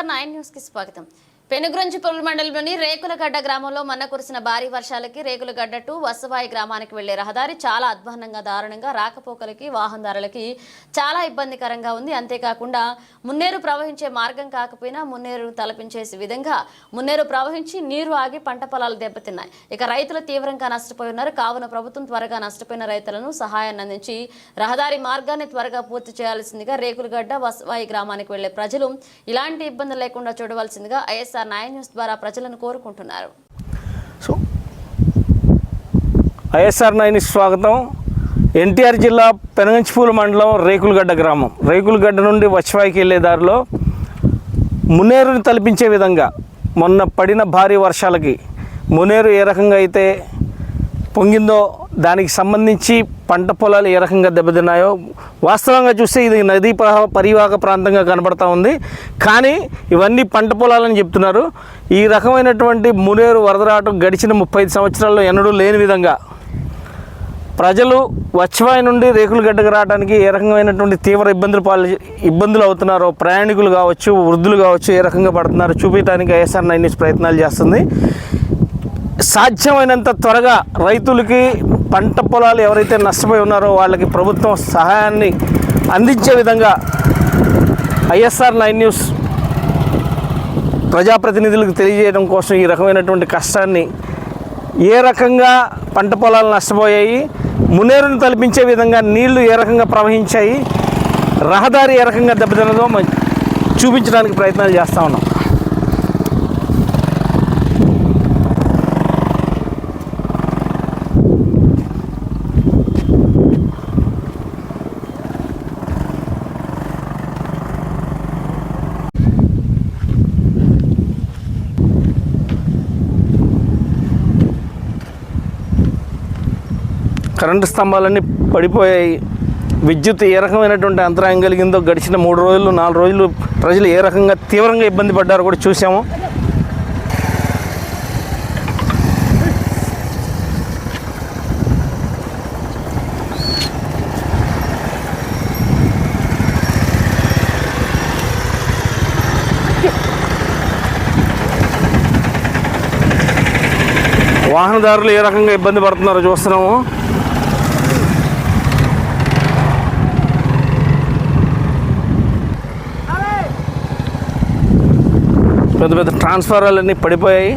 ISR9 news కి స్వాగతం. పెనుగుంజిపల్లి మండలంలోని రేకులగడ్డ గ్రామంలో మొన్న కురిసిన భారీ వర్షాలకి రేకులగడ్డ టు వసవాయి గ్రామానికి వెళ్లే రహదారి చాలా అధ్వానంగా దారుణంగా రాకపోకలకి వాహనదారులకి చాలా ఇబ్బందికరంగా ఉంది. అంతేకాకుండా మున్నేరు ప్రవహించే మార్గం కాకపోయినా మున్నేరు తలపించే విధంగా మున్నేరు ప్రవహించి నీరు ఆగి పంట పొలాలు దెబ్బతిన్నాయి. ఇక రైతులు తీవ్రంగా నష్టపోయి ఉన్నారు. కావున ప్రభుత్వం త్వరగా నష్టపోయిన రైతులను సహాయాన్ని అందించి రహదారి మార్గాన్ని త్వరగా పూర్తి చేయాల్సిందిగా రేకులగడ్డ వసవాయి గ్రామానికి వెళ్లే ప్రజలు ఇలాంటి ఇబ్బందులు లేకుండా చూడవలసిందిగా ISR9 న్యూస్ ద్వారా ప్రజలను కోరుకుంటున్నారు. సో ISR9 స్వాగతం. ఎన్టీఆర్ జిల్లా పెనుగంచిపూలు మండలం రేకులగడ్డ గ్రామం. రేకులగడ్డ నుండి వచవాయికి వెళ్ళే దారిలో మున్నేరుని తలపించే విధంగా మొన్న పడిన భారీ వర్షాలకి మున్నేరు ఏ రకంగా అయితే పొంగిందో దానికి సంబంధించి పంట పొలాలు ఏ రకంగా దెబ్బతిన్నాయో వాస్తవంగా చూస్తే ఇది నదీ పరివాహక ప్రాంతంగా కనబడతా ఉంది. కానీ ఇవన్నీ పంట పొలాలని చెప్తున్నారు. ఈ రకమైనటువంటి మున్నేరు వరదరాటం గడిచిన 35 సంవత్సరాల్లో ఎన్నడూ లేని విధంగా ప్రజలు వచవాయి నుండి రేకులగడ్డకు రావడానికి ఏ రకమైనటువంటి తీవ్ర ఇబ్బందులు అవుతున్నారో, ప్రయాణికులు కావచ్చు, వృద్ధులు కావచ్చు, ఏ రకంగా పడుతున్నారో చూపించడానికి ISR9 న్యూస్ ప్రయత్నాలు చేస్తుంది. సాధ్యమైనంత త్వరగా రైతులకి పంట పొలాలు ఎవరైతే నష్టపోయి ఉన్నారో వాళ్ళకి ప్రభుత్వం సహాయాన్ని అందించే విధంగా ISR9 న్యూస్ ప్రజాప్రతినిధులకు తెలియజేయడం కోసం ఈ రకమైనటువంటి కష్టాన్ని, ఏ రకంగా పంట పొలాలు నష్టపోయాయి, మున్నేరుని తలపించే విధంగా నీళ్లు ఏ రకంగా ప్రవహించాయి, రహదారి ఏ రకంగా దెబ్బతిన్నదో చూపించడానికి ప్రయత్నాలు చేస్తూ ఉన్నాం. కరెంటు స్తంభాలన్నీ పడిపోయాయి. విద్యుత్ ఏ రకమైనటువంటి అంతరాయం కలిగిందో గడిచిన 3 రోజులు 4 రోజులు ప్రజలు ఏ రకంగా తీవ్రంగా ఇబ్బంది పడ్డారో కూడా చూసాము. వాహనదారులు ఏ రకంగా ఇబ్బంది పడుతున్నారో చూస్తున్నాము. పెద్ద పెద్ద ట్రాన్స్ఫారాలన్నీ పడిపోయాయి.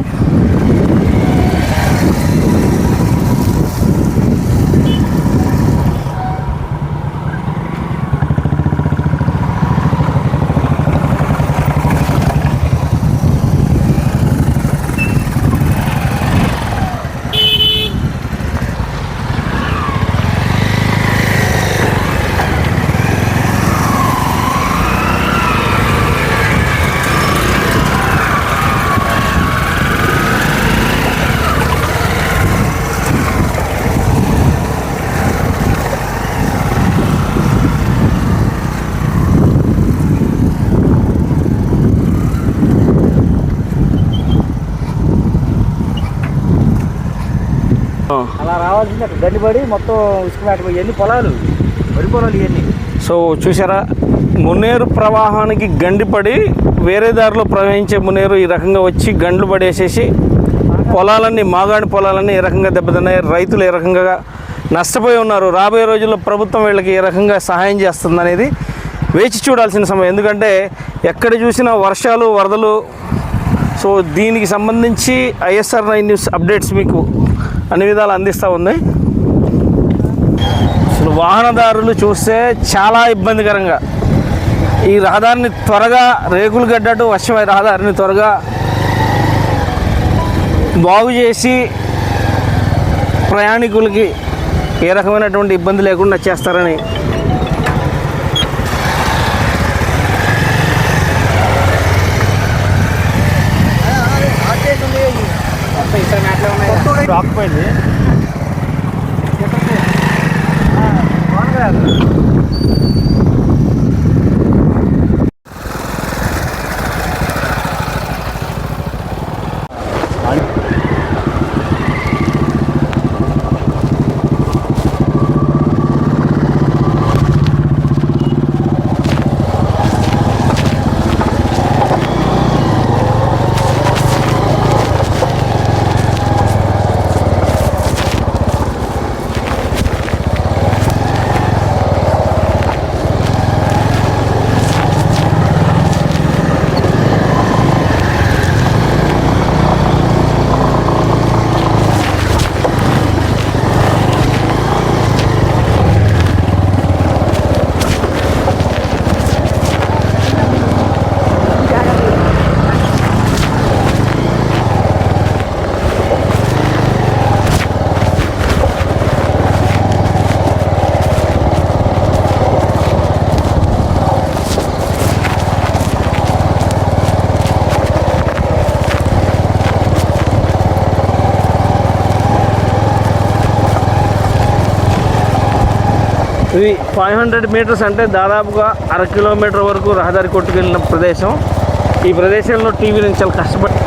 అలా రావాల్సింది అక్కడ గడ్డిపడి మొత్తం ఇసుక పెట్టిపోయి ఎన్ని పొలాలు వరి పొలాలు ఇవన్నీ. సో చూసారా, మున్నేరు ప్రవాహానికి గండిపడి వేరే దారిలో ప్రవహించే మున్నేరు ఈ రకంగా వచ్చి గండ్లు పడేసేసి పొలాలన్నీ, మాగాడి పొలాలన్నీ ఏ రకంగా దెబ్బతిన్నాయి, రైతులు ఏ రకంగా నష్టపోయి ఉన్నారు. రాబోయే రోజుల్లో ప్రభుత్వం వీళ్ళకి ఏ రకంగా సహాయం చేస్తుందనేది వేచి చూడాల్సిన సమయం. ఎందుకంటే ఎక్కడ చూసినా వర్షాలు, వరదలు. సో దీనికి సంబంధించి ISR9 న్యూస్ అప్డేట్స్ మీకు అన్ని విధాలు అందిస్తూ ఉంది. అసలు వాహనదారులు చూస్తే చాలా ఇబ్బందికరంగా ఈ రహదారిని త్వరగా, రేకులగడ్డ టు వచవాయి రహదారిని త్వరగా బాగు చేసి ప్రయాణికులకి ఏ రకమైనటువంటి ఇబ్బంది లేకుండా చేస్తారని ఆకుపోయింది. ఇది 500 మీటర్స్ అంటే దాదాపుగా 1/2 కిలోమీటర్ వరకు రహదారి కొట్టుకెళ్ళిన ప్రదేశం. ఈ ప్రదేశంలో టీవీ నుంచి చాలా కష్టపడి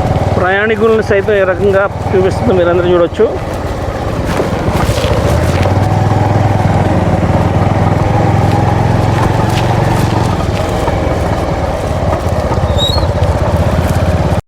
ప్రయాణికులను సైతం ఏ రకంగా చూపిస్తుందో మీరందరూ చూడొచ్చు.